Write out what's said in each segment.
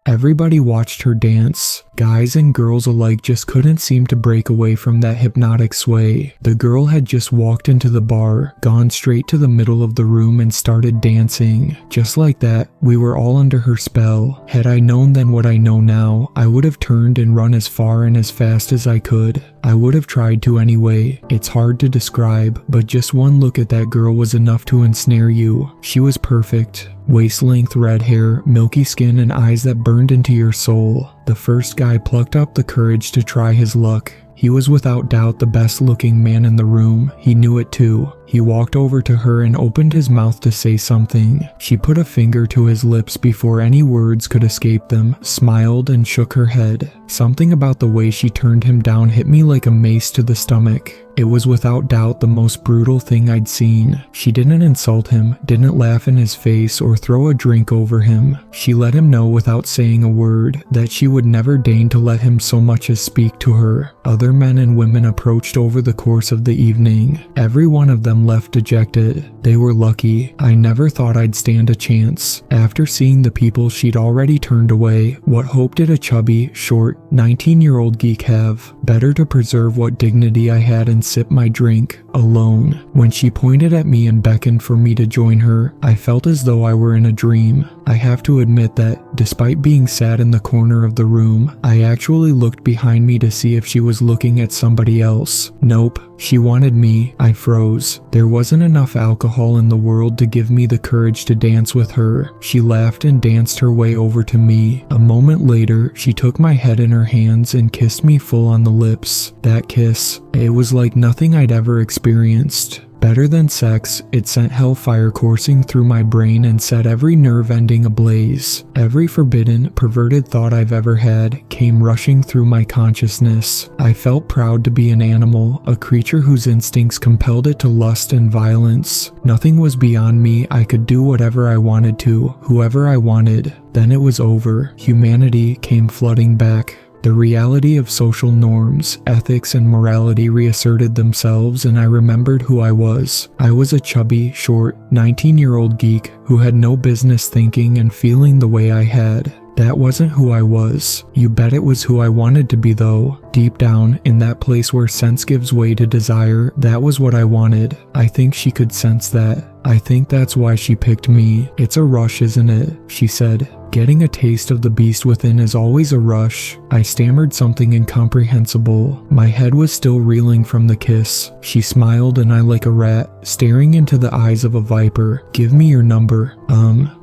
Everybody watched her dance. Guys and girls alike just couldn't seem to break away from that hypnotic sway. The girl had just walked into the bar, gone straight to the middle of the room and started dancing. Just like that, we were all under her spell. Had I known then what I know now, I would have turned and run as far and as fast as I could. I would have tried to anyway. It's hard to describe, but just one look at that girl was enough to ensnare you. She was perfect. Waist-length red hair, milky skin, and eyes that burned into your soul. The first guy plucked up the courage to try his luck. He was without doubt the best-looking man in the room. He knew it too. He walked over to her and opened his mouth to say something. She put a finger to his lips before any words could escape them, smiled, and shook her head. Something about the way she turned him down hit me like a mace to the stomach. It was without doubt the most brutal thing I'd seen. She didn't insult him, didn't laugh in his face, or throw a drink over him. She let him know without saying a word that she would never deign to let him so much as speak to her. Other men and women approached over the course of the evening. Every one of them left dejected. They were lucky. I never thought I'd stand a chance. After seeing the people she'd already turned away, what hope did a chubby, short, 19-year-old geek have? Better to preserve what dignity I had and sip my drink, alone. When she pointed at me and beckoned for me to join her, I felt as though I were in a dream. I have to admit that, despite being sat in the corner of the room, I actually looked behind me to see if she was looking at somebody else. Nope, she wanted me. I froze. There wasn't enough alcohol in the world to give me the courage to dance with her. She laughed and danced her way over to me. A moment later, she took my head in her hands and kissed me full on the lips. That kiss, it was like nothing I'd ever experienced. Better than sex, it sent hellfire coursing through my brain and set every nerve ending ablaze. Every forbidden, perverted thought I've ever had came rushing through my consciousness. I felt proud to be an animal, a creature whose instincts compelled it to lust and violence. Nothing was beyond me. I could do whatever I wanted to, whoever I wanted. Then it was over. Humanity came flooding back. The reality of social norms, ethics, and morality reasserted themselves, and I remembered who I was. I was a chubby, short, 19-year-old geek who had no business thinking and feeling the way I had. That wasn't who I was. You bet it was who I wanted to be though. Deep down, in that place where sense gives way to desire, that was what I wanted. I think she could sense that. I think that's why she picked me. It's a rush, isn't it? She said. Getting a taste of the beast within is always a rush. I stammered something incomprehensible. My head was still reeling from the kiss. She smiled and I, like a rat, staring into the eyes of a viper. Give me your number.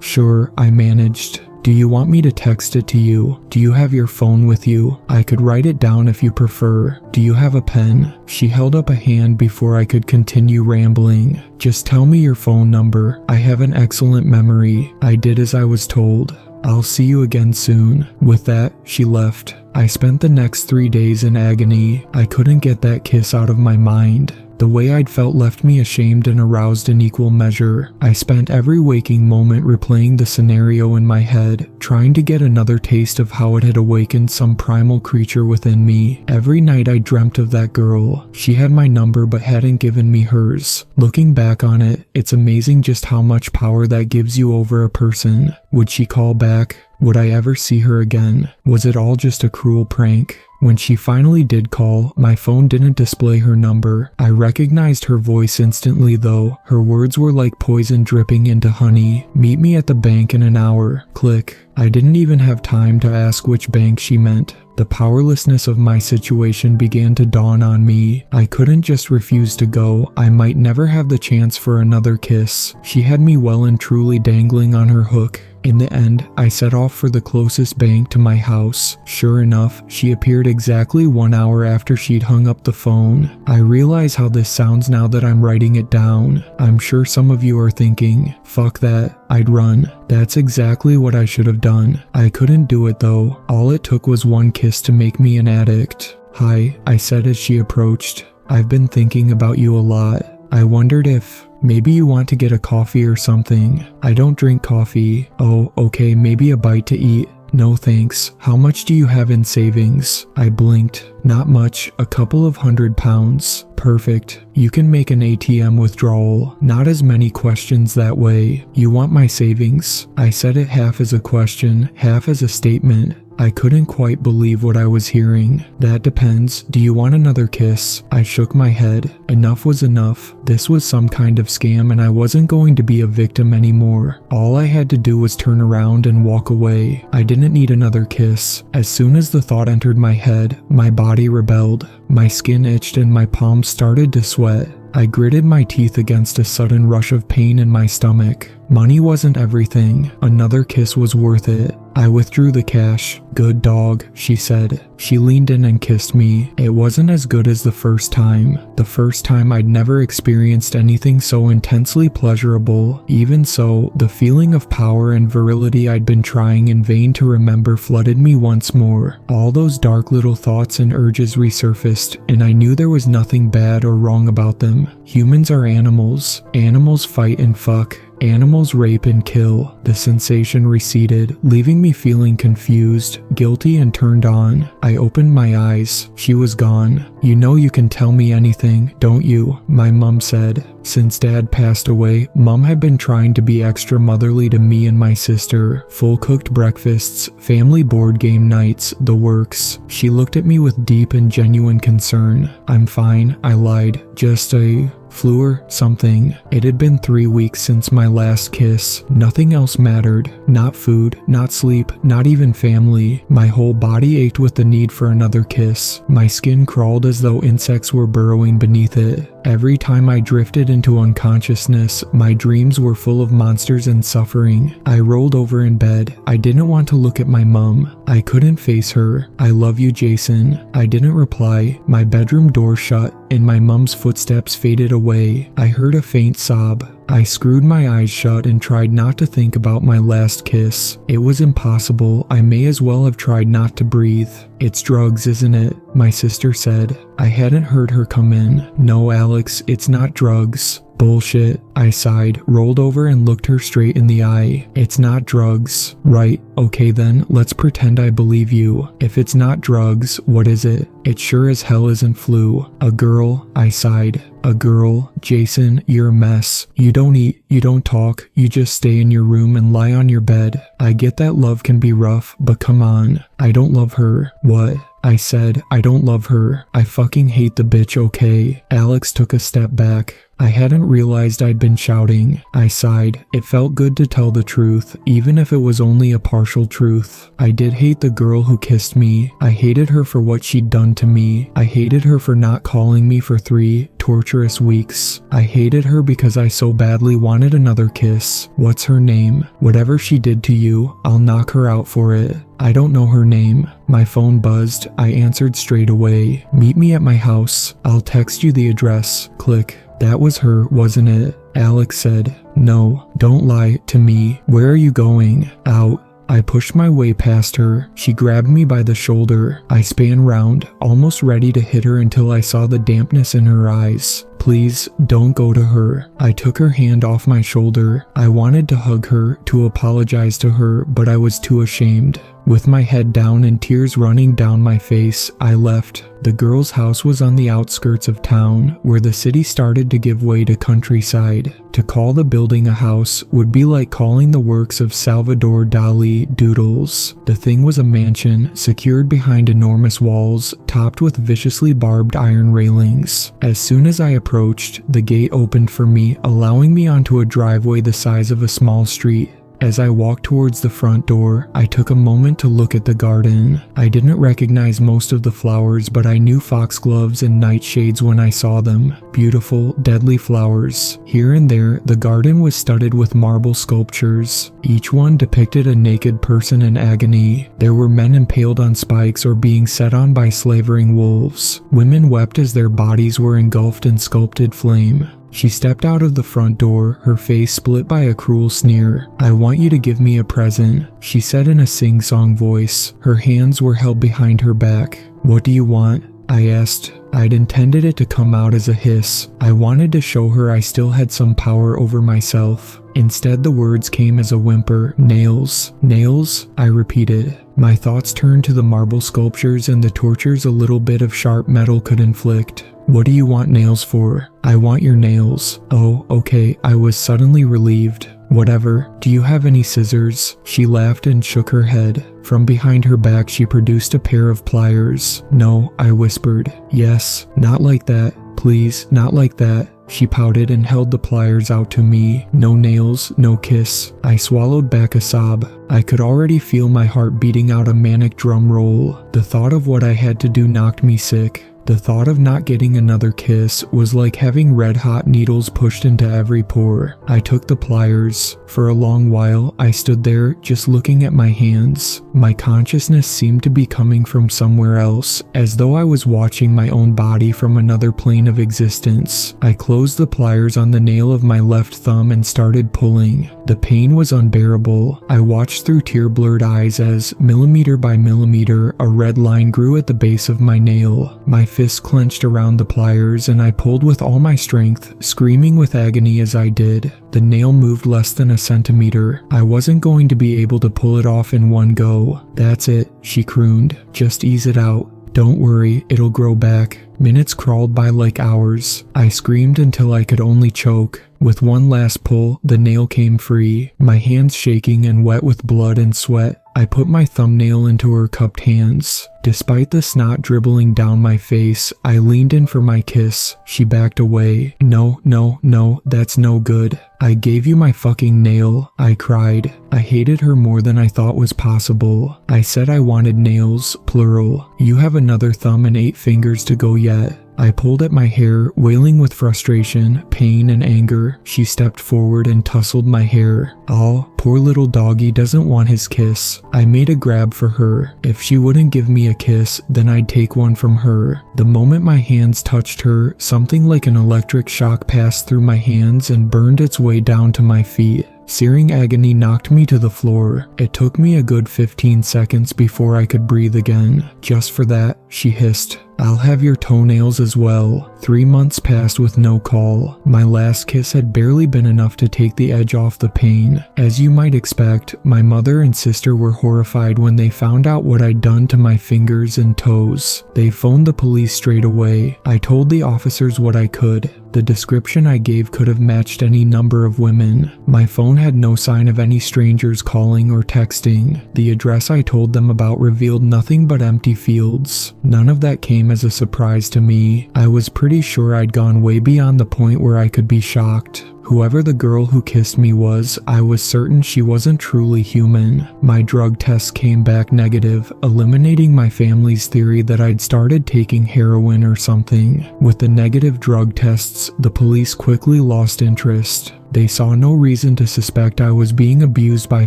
Sure, I managed. Do you want me to text it to you? Do you have your phone with you? I could write it down if you prefer. Do you have a pen? She held up a hand before I could continue rambling. Just tell me your phone number. I have an excellent memory. I did as I was told. I'll see you again soon. With that, she left. I spent the next 3 days in agony. I couldn't get that kiss out of my mind. The way I'd felt left me ashamed and aroused in equal measure. I spent every waking moment replaying the scenario in my head, trying to get another taste of how it had awakened some primal creature within me. Every night I dreamt of that girl. She had my number but hadn't given me hers. Looking back on it, it's amazing just how much power that gives you over a person. Would she call back? Would I ever see her again? Was it all just a cruel prank? When she finally did call, my phone didn't display her number. I recognized her voice instantly though. Her words were like poison dripping into honey. Meet me at the bank in an hour. Click. I didn't even have time to ask which bank she meant. The powerlessness of my situation began to dawn on me. I couldn't just refuse to go. I might never have the chance for another kiss. She had me well and truly dangling on her hook. In the end, I set off for the closest bank to my house. Sure enough, she appeared exactly 1 hour after she'd hung up the phone. I realize how this sounds now that I'm writing it down. I'm sure some of you are thinking, fuck that, I'd run. That's exactly what I should have done. I couldn't do it though. All it took was one kiss to make me an addict. Hi, I said as she approached. I've been thinking about you a lot. I wondered if maybe you want to get a coffee or something. I don't drink coffee. Oh, okay, maybe a bite to eat. No thanks. How much do you have in savings? I blinked. Not much, a couple of £100. Perfect. You can make an ATM withdrawal. Not as many questions that way. You want my savings? I said it half as a question, half as a statement. I couldn't quite believe what I was hearing. That depends. Do you want another kiss? I shook my head. Enough was enough. This was some kind of scam and I wasn't going to be a victim anymore. All I had to do was turn around and walk away. I didn't need another kiss. As soon as the thought entered my head, my body rebelled. My skin itched and my palms started to sweat. I gritted my teeth against a sudden rush of pain in my stomach. Money wasn't everything. Another kiss was worth it. I withdrew the cash. Good dog, she said. She leaned in and kissed me. It wasn't as good as the first time. The first time I'd never experienced anything so intensely pleasurable. Even so, the feeling of power and virility I'd been trying in vain to remember flooded me once more. All those dark little thoughts and urges resurfaced, and I knew there was nothing bad or wrong about them. Humans are animals. Animals fight and fuck. Animals rape and kill. The sensation receded, leaving me feeling confused, guilty, and turned on. I opened my eyes. She was gone. You know you can tell me anything, don't you? My mom said. Since Dad passed away, Mom had been trying to be extra motherly to me and my sister. Full-cooked breakfasts, family board game nights, the works. She looked at me with deep and genuine concern. I'm fine, I lied. Just a flu or something. It had been 3 weeks since my last kiss. Nothing else mattered. Not food, not sleep, not even family. My whole body ached with the need for another kiss. My skin crawled as though insects were burrowing beneath it. Every time I drifted into unconsciousness, my dreams were full of monsters and suffering. I rolled over in bed. I didn't want to look at my mom. I couldn't face her. I love you, Jason. I didn't reply. My bedroom door shut, and my mom's footsteps faded away. I heard a faint sob. I screwed my eyes shut and tried not to think about my last kiss. It was impossible. I may as well have tried not to breathe. It's drugs, isn't it? My sister said. I hadn't heard her come in. No, Alex, it's not drugs. Bullshit. I sighed, rolled over and looked her straight in the eye. It's not drugs. Right, okay then, let's pretend I believe you. If it's not drugs, what is it? It sure as hell isn't flu. A girl, I sighed. A girl? Jason, you're a mess. You don't eat, you don't talk, you just stay in your room and lie on your bed. I get that love can be rough, but come on. I don't love her. What? I said, I don't love her. I fucking hate the bitch, okay? Alex took a step back. I hadn't realized I'd been shouting. I sighed. It felt good to tell the truth, even if it was only a partial truth. I did hate the girl who kissed me. I hated her for what she'd done to me. I hated her for not calling me for 3 torturous weeks. I hated her because I so badly wanted another kiss. What's her name? Whatever she did to you, I'll knock her out for it. I don't know her name. My phone buzzed. I answered straight away. Meet me at my house. I'll text you the address. Click. That was her, wasn't it? Alex said. No, don't lie to me. Where are you going? Out. I pushed my way past her. She grabbed me by the shoulder. I span round, almost ready to hit her until I saw the dampness in her eyes. Please, don't go to her. I took her hand off my shoulder. I wanted to hug her, to apologize to her, but I was too ashamed. With my head down and tears running down my face, I left. The girl's house was on the outskirts of town, where the city started to give way to countryside. To call the building a house would be like calling the works of Salvador Dali doodles. The thing was a mansion, secured behind enormous walls, topped with viciously barbed iron railings. As soon as I approached, the gate opened for me, allowing me onto a driveway the size of a small street. As I walked towards the front door, I took a moment to look at the garden. I didn't recognize most of the flowers, but I knew foxgloves and nightshades when I saw them. Beautiful, deadly flowers. Here and there, the garden was studded with marble sculptures. Each one depicted a naked person in agony. There were men impaled on spikes or being set on by slavering wolves. Women wept as their bodies were engulfed in sculpted flame. She stepped out of the front door, her face split by a cruel sneer. I want you to give me a present, she said in a sing-song voice. Her hands were held behind her back. What do you want? I asked. I'd intended it to come out as a hiss. I wanted to show her I still had some power over myself. Instead, the words came as a whimper. Nails. Nails? I repeated. My thoughts turned to the marble sculptures and the tortures a little bit of sharp metal could inflict. What do you want nails for? I want your nails. Oh, okay. I was suddenly relieved. Whatever. Do you have any scissors? She laughed and shook her head. From behind her back, she produced a pair of pliers. No, I whispered. Yes, not like that. Please, not like that. She pouted and held the pliers out to me. No nails, no kiss. I swallowed back a sob. I could already feel my heart beating out a manic drum roll. The thought of what I had to do knocked me sick. The thought of not getting another kiss was like having red-hot needles pushed into every pore. I took the pliers. For a long while, I stood there just looking at my hands. My consciousness seemed to be coming from somewhere else, as though I was watching my own body from another plane of existence. I closed the pliers on the nail of my left thumb and started pulling. The pain was unbearable. I watched through tear-blurred eyes as, millimeter by millimeter, a red line grew at the base of my nail. My fist clenched around the pliers and I pulled with all my strength, screaming with agony as I did. The nail moved less than a centimeter. I wasn't going to be able to pull it off in one go. That's it, she crooned. Just ease it out. Don't worry, it'll grow back. Minutes crawled by like hours. I screamed until I could only choke. With one last pull, the nail came free, my hands shaking and wet with blood and sweat. I put my thumbnail into her cupped hands. Despite the snot dribbling down my face, I leaned in for my kiss. She backed away. No, no, no, that's no good. I gave you my fucking nail, I cried. I hated her more than I thought was possible. I said I wanted nails, plural. You have another thumb and 8 fingers to go yet. I pulled at my hair, wailing with frustration, pain, and anger. She stepped forward and tussled my hair. Oh, poor little doggy doesn't want his kiss. I made a grab for her. If she wouldn't give me a kiss, then I'd take one from her. The moment my hands touched her, something like an electric shock passed through my hands and burned its way down to my feet. Searing agony knocked me to the floor. It took me a good 15 seconds before I could breathe again. Just for that, she hissed. I'll have your toenails as well. 3 months passed with no call. My last kiss had barely been enough to take the edge off the pain. As you might expect, my mother and sister were horrified when they found out what I'd done to my fingers and toes. They phoned the police straight away. I told the officers what I could. The description I gave could have matched any number of women. My phone had no sign of any strangers calling or texting. The address I told them about revealed nothing but empty fields. None of that came as a surprise to me. I was pretty sure I'd gone way beyond the point where I could be shocked. Whoever the girl who kissed me was, I was certain she wasn't truly human. My drug tests came back negative, eliminating my family's theory that I'd started taking heroin or something. With the negative drug tests, the police quickly lost interest. They saw no reason to suspect I was being abused by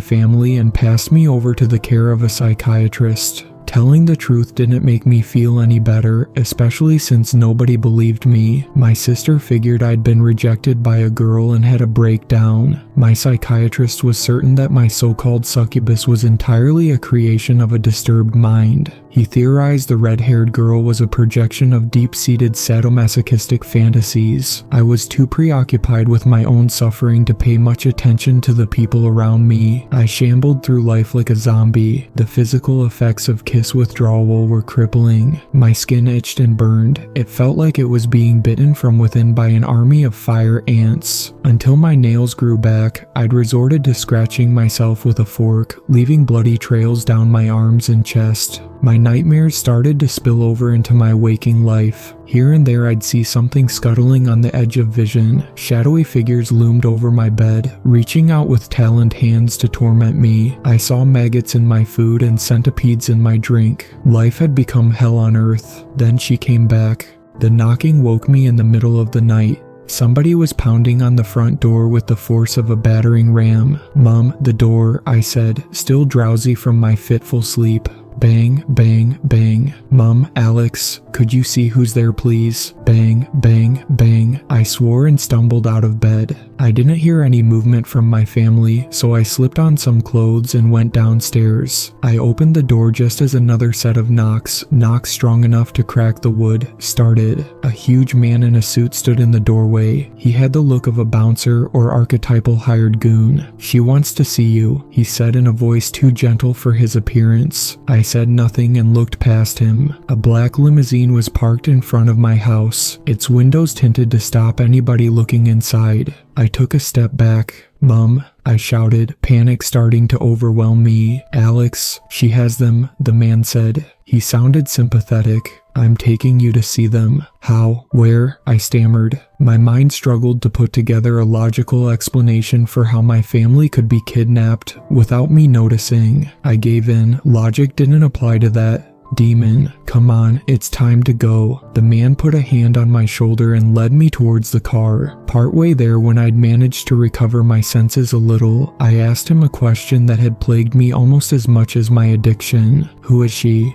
family and passed me over to the care of a psychiatrist. Telling the truth didn't make me feel any better, especially since nobody believed me. My sister figured I'd been rejected by a girl and had a breakdown. My psychiatrist was certain that my so-called succubus was entirely a creation of a disturbed mind. He theorized the red-haired girl was a projection of deep-seated sadomasochistic fantasies. I was too preoccupied with my own suffering to pay much attention to the people around me. I shambled through life like a zombie. The physical effects of kiss withdrawal were crippling. My skin itched and burned. It felt like it was being bitten from within by an army of fire ants. Until my nails grew back, I'd resorted to scratching myself with a fork, leaving bloody trails down my arms and chest. My nightmares started to spill over into my waking life. Here and there I'd see something scuttling on the edge of vision. Shadowy figures loomed over my bed, reaching out with taloned hands to torment me. I saw maggots in my food and centipedes in my drink. Life had become hell on earth. Then she came back. The knocking woke me in the middle of the night. Somebody was pounding on the front door with the force of a battering ram. "Mom, the door," I said, still drowsy from my fitful sleep. Bang, bang, bang. "Mom, Alex, could you see who's there please?" Bang. bang, bang, bang. I swore and stumbled out of bed. I didn't hear any movement from my family, so I slipped on some clothes and went downstairs. I opened the door just as another set of knocks strong enough to crack the wood, started. A huge man in a suit stood in the doorway. He had the look of a bouncer or archetypal hired goon. "She wants to see you," he said in a voice too gentle for his appearance. I said nothing and looked past him. A black limousine was parked in front of my house, its windows tinted to stop anybody looking inside. I took a step back. "Mom," I shouted, panic starting to overwhelm me. "Alex, she has them," the man said. He sounded sympathetic. "I'm taking you to see them." "How? Where?" I stammered. My mind struggled to put together a logical explanation for how my family could be kidnapped without me noticing. I gave in. Logic didn't apply to that. "Demon, come on, it's time to go." The man put a hand on my shoulder and led me towards the car. Partway there, when I'd managed to recover my senses a little, I asked him a question that had plagued me almost as much as my addiction. "Who is she?"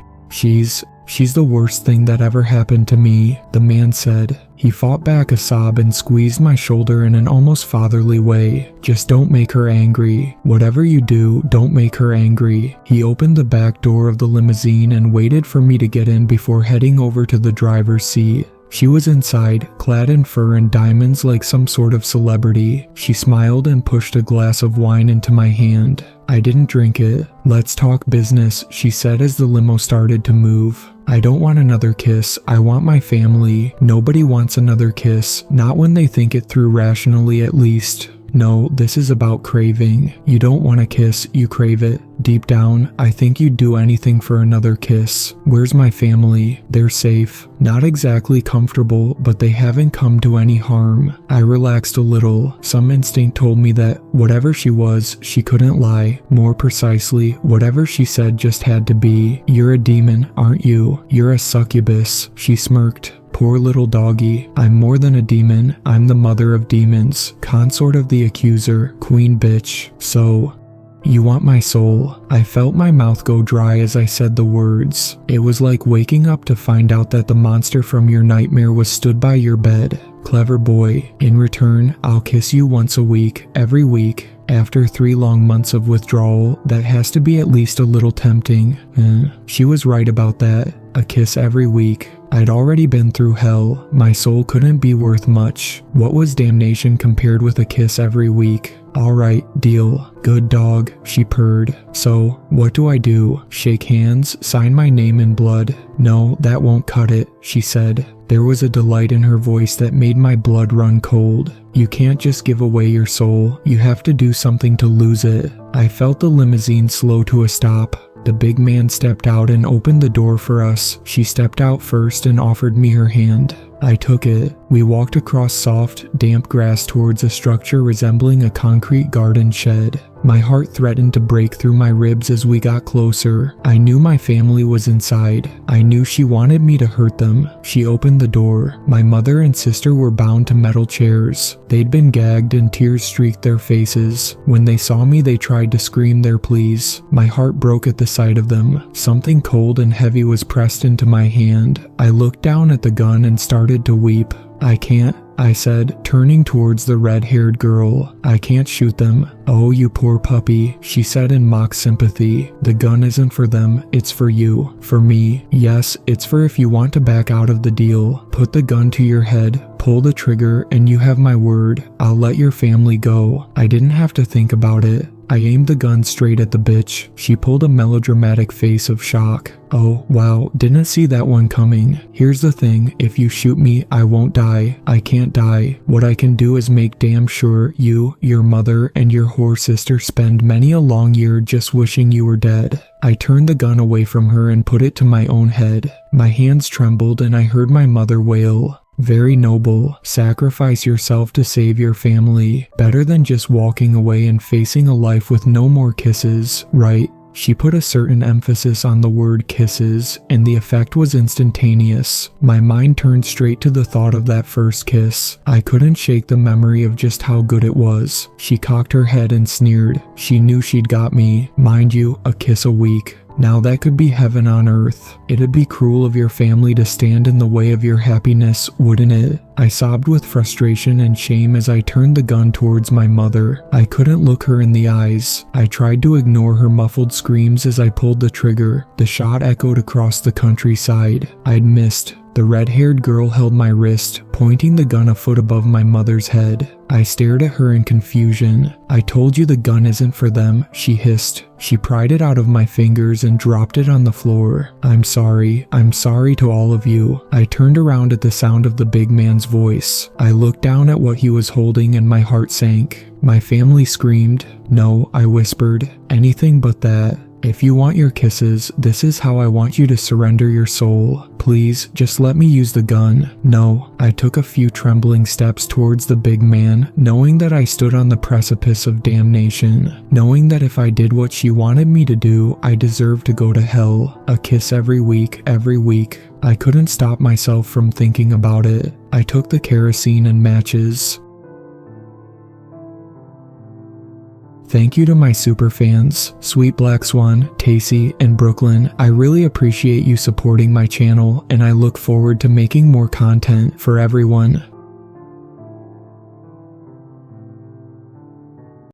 She's the worst thing that ever happened to me," the man said. He fought back a sob and squeezed my shoulder in an almost fatherly way. "Just don't make her angry. Whatever you do, don't make her angry." He opened the back door of the limousine and waited for me to get in before heading over to the driver's seat. She was inside, clad in fur and diamonds like some sort of celebrity. She smiled and pushed a glass of wine into my hand. I didn't drink it. "Let's talk business," she said as the limo started to move. "I don't want another kiss. I want my family." "Nobody wants another kiss. Not when they think it through rationally, at least." "No, this is about craving. You don't want a kiss, you crave it. Deep down, I think you'd do anything for another kiss." "Where's my family?" "They're safe. Not exactly comfortable, but they haven't come to any harm." I relaxed a little. Some instinct told me that whatever she was, she couldn't lie. More precisely, whatever she said just had to be. "You're a demon, aren't you? You're a succubus." She smirked. "Poor little doggy. I'm more than a demon. I'm the mother of demons, consort of the accuser, queen bitch. So, you want my soul?" I felt my mouth go dry as I said the words. It was like waking up to find out that the monster from your nightmare was stood by your bed. "Clever boy. In return, I'll kiss you once a week, every week." After 3 long months of withdrawal, that has to be at least a little tempting. She was right about that. A kiss every week. I'd already been through hell. My soul couldn't be worth much. What was damnation compared with a kiss every week? "Alright, deal. Good dog," she purred. "So, what do I do? Shake hands? Sign my name in blood?" "No, that won't cut it," she said. There was a delight in her voice that made my blood run cold. "You can't just give away your soul. You have to do something to lose it." I felt the limousine slow to a stop. The big man stepped out and opened the door for us. She stepped out first and offered me her hand. I took it. We walked across soft, damp grass towards a structure resembling a concrete garden shed. My heart threatened to break through my ribs as we got closer. I knew my family was inside. I knew she wanted me to hurt them. She opened the door. My mother and sister were bound to metal chairs. They'd been gagged and tears streaked their faces. When they saw me, they tried to scream their pleas. My heart broke at the sight of them. Something cold and heavy was pressed into my hand. I looked down at the gun and started to weep. "I can't," I said, turning towards the red-haired girl. "I can't shoot them." "Oh, you poor puppy," she said in mock sympathy. "The gun isn't for them, it's for you." "For me?" "Yes, it's for if you want to back out of the deal. Put the gun to your head, pull the trigger, and you have my word. I'll let your family go." I didn't have to think about it. I aimed the gun straight at the bitch. She pulled a melodramatic face of shock. "Oh, wow, didn't see that one coming. Here's the thing, if you shoot me, I won't die. I can't die. What I can do is make damn sure you, your mother, and your whore sister spend many a long year just wishing you were dead." I turned the gun away from her and put it to my own head. My hands trembled and I heard my mother wail. "Very noble. Sacrifice yourself to save your family. Better than just walking away and facing a life with no more kisses, right?" She put a certain emphasis on the word kisses, and the effect was instantaneous. My mind turned straight to the thought of that first kiss. I couldn't shake the memory of just how good it was. She cocked her head and sneered. She knew she'd got me. Mind you, a kiss a week. Now that could be heaven on earth. It'd be cruel of your family to stand in the way of your happiness, wouldn't it? I sobbed with frustration and shame as I turned the gun towards my mother. I couldn't look her in the eyes. I tried to ignore her muffled screams as I pulled the trigger. The shot echoed across the countryside. I'd missed. The red-haired girl held my wrist, pointing the gun a foot above my mother's head. I stared at her in confusion. "I told you the gun isn't for them," she hissed. She pried it out of my fingers and dropped it on the floor. I'm sorry to all of you." I turned around at the sound of the big man's voice. I looked down at what he was holding and my heart sank. My family screamed. "No," I whispered, "anything but that. If you want your kisses, this is how I want you to surrender your soul. Please, just let me use the gun." "No." I took a few trembling steps towards the big man, knowing that I stood on the precipice of damnation, knowing that if I did what she wanted me to do, I deserved to go to hell. A kiss every week. I couldn't stop myself from thinking about it. I took the kerosene and matches. Thank you to my super fans, Sweet Black Swan, Tacey, and Brooklyn. I really appreciate you supporting my channel, and I look forward to making more content for everyone.